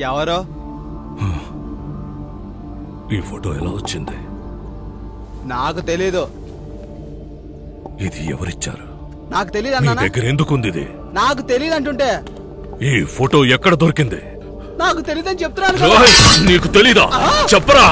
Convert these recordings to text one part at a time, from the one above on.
ఎవరో? ఈ ఫోటో ఎలా వచ్చింది? నాకు తెలీదు. ఇది ఎవరిచ్చారు? నాకు తెలియదు అన్నా. దగ్గర ఎందుకుంది ఇది? నాకు తెలియదు అంటుంటే. ఈ ఫోటో ఎక్కడ దొరికింది? నాకు తెలియదని చెప్తున్నాను. నీకు తెలీదా? చెప్పరా.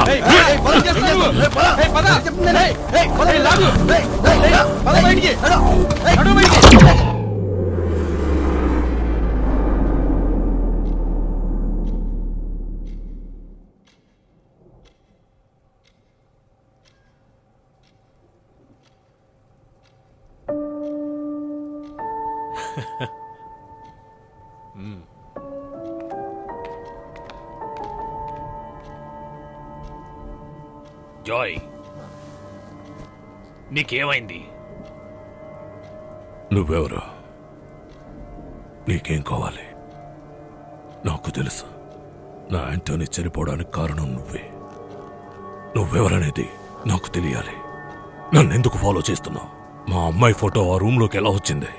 జాయ్, నీకేమైంది? నువ్వెవరు? నీకేం కావాలి? నాకు తెలుసు. నా యాంటోనీ చనిపోవడానికి కారణం నువ్వే. నువ్వెవరనేది నాకు తెలియాలి. నన్నెందుకు ఫాలో చేస్తున్నావు? మా అమ్మాయి ఫోటో ఆ రూమ్లోకి ఎలా వచ్చింది?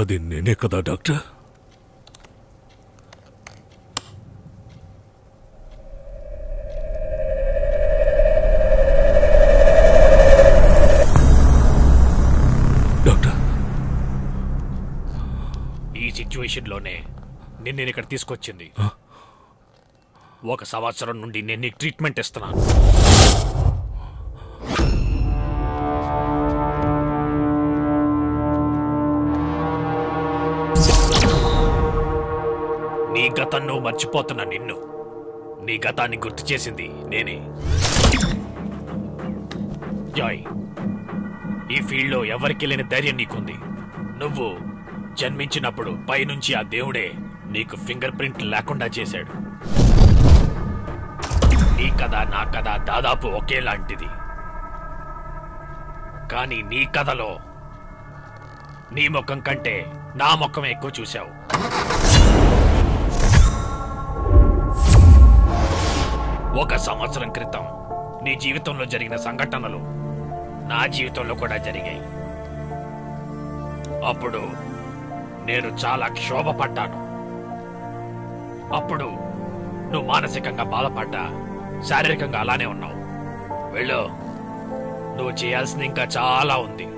అది నేనే కదా డాక్టర్? డాక్టర్, ఈ సిచ్యువేషన్లోనే నేను ఇక్కడ తీసుకొచ్చింది. 1 సంవత్సరం నుండి నేను నీకు ట్రీట్మెంట్ ఇస్తున్నాను. నీ గతం నువ్వు మర్చిపోతున్నా. నీ గతాన్ని గుర్తు చేసింది నేనే. జాయ్, ఈ ఫీల్డ్లో ఎవరికి లేని ధైర్యం నీకుంది. నువ్వు జన్మించినప్పుడు పైనుంచి ఆ దేవుడే నీకు ఫింగర్ ప్రింట్ లేకుండా చేశాడు. నీ కథ నా కథ దాదాపు ఒకేలాంటిది. కానీ నీ కథలో నీ ముఖం కంటే నా ముఖం ఎక్కువ చూశావు. ఒక సంవత్సరం క్రితం నీ జీవితంలో జరిగిన సంఘటనలు నా జీవితంలో కూడా జరిగాయి. అప్పుడు నేను చాలా క్షోభపడ్డాను. అప్పుడు నువ్వు మానసికంగా బాధపడ్డా, శారీరకంగా అలానే ఉన్నావు. వెళ్ళు, నువ్వు చేయాల్సింది ఇంకా చాలా ఉంది.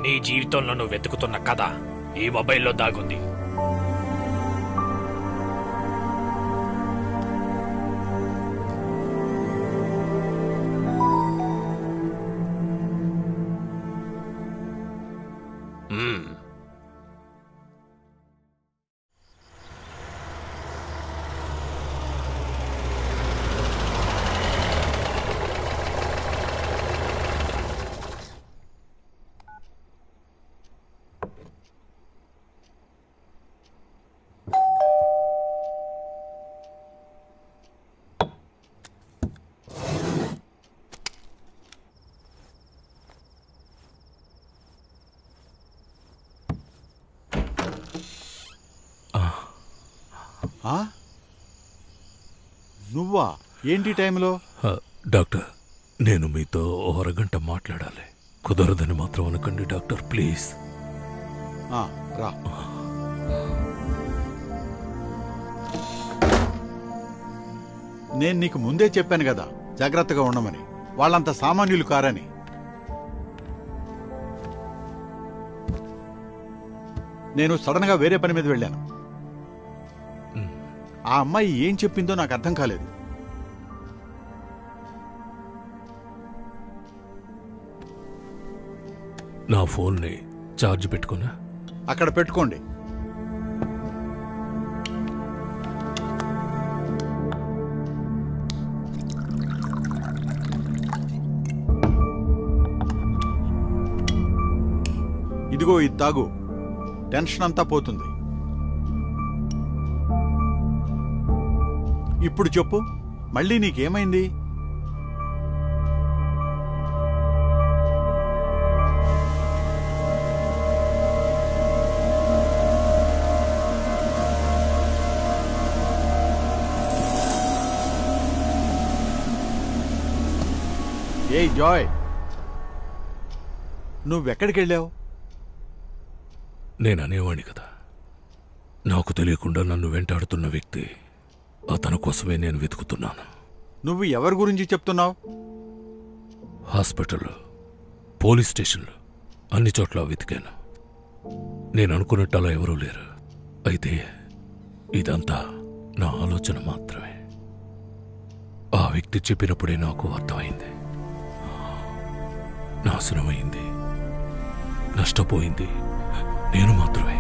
నీ జీవితంలో నువ్వు వెతుకుతున్న కథ ఈ మొబైల్లో దాగుంది. నువ్వా? ఏంటి టైంలో? డాక్టర్, నేను మీతో 1 అరగంట మాట్లాడాలి. కుదరదని మాత్రం అనకండి డాక్టర్, ప్లీజ్. రా. నేను నీకు ముందే చెప్పాను కదా జాగ్రత్తగా ఉండమని. వాళ్ళంత సామాన్యులు కారని. నేను సడన్ గా వేరే పని మీద వెళ్ళాను. ఆ అమ్మాయి ఏం చెప్పిందో నాకు అర్థం కాలేదు. నా ఫోన్ని ఛార్జ్ పెట్టుకున్నా? అక్కడ పెట్టుకోండి. ఇదిగో ఇది తాగు, టెన్షన్ అంతా పోతుంది. ఇప్పుడు చెప్పు, మళ్ళీ నీకేమైంది? ఏయ్ జాయ్, నువ్వెక్కడికెళ్ళావు? నేను అనేవాణ్ణి కదా, నాకు తెలియకుండా నన్ను వెంటాడుతున్న వ్యక్తి, అతని కోసమే నేను వెతుకుతున్నాను. నువ్వు ఎవరి గురించి చెప్తున్నావు? హాస్పిటల్లో, పోలీస్ స్టేషన్లో, అన్ని చోట్ల వెతికాను. నేను అనుకున్నట్టు అలా ఎవరూ లేరు. అయితే ఇదంతా నా ఆలోచన మాత్రమే. ఆ వ్యక్తి చెప్పినప్పుడే నాకు అర్థమైంది. నాశనమైంది, నష్టపోయింది నేను మాత్రమే.